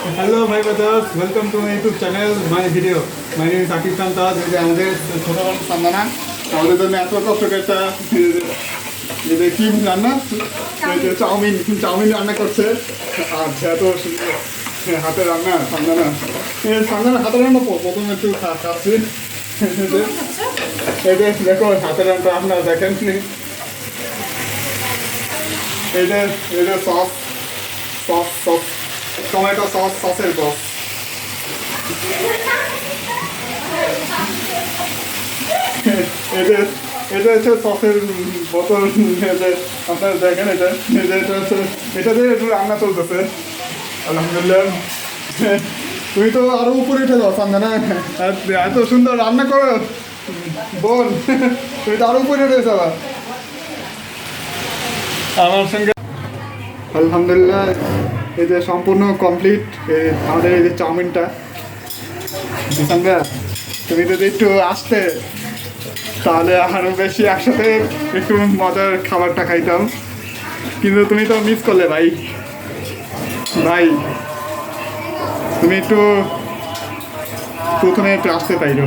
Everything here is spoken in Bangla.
Hello, my brothers. Welcome to my YouTube channel, my video. My name is Akif Santad. এই যে আমাদের ছোট বোন সান্দনা আমাদের জন্য এত কষ্ট করতে এই যে কি রান্না এই যে চাউমিন রান্না করছে আর এত হাতে রান্না সান্দনা হাতে রান্না প্রথমে একটু খাচ্ছি এই যে দেখো হাতে রান্না আপনারা দেখেন এই যে সস টমেটো সসের বস এটা হচ্ছে সসের বোতল আপনারা দেখেন এটা দিয়ে একটু রান্না চলতেছে আলহামদুলিল্লাহ। তুমি তো আরো উপরে উঠে যাও সান্দনা, এত সুন্দর রান্না করো বোন, তুমি তো আরো উপরে উঠে যাও আমার সঙ্গে। আলহামদুলিল্লাহ এই যে সম্পূর্ণ কমপ্লিট আমাদের এই যে চাউমিনটা। সঙ্গে তুমি যদি একটু আসতে তাহলে আরও বেশি একসাথে একটু মজার খাবারটা খাইতাম, কিন্তু তুমি তো মিস করলে ভাই। তুমি একটু প্রথমে একটু আসতে পাইরো।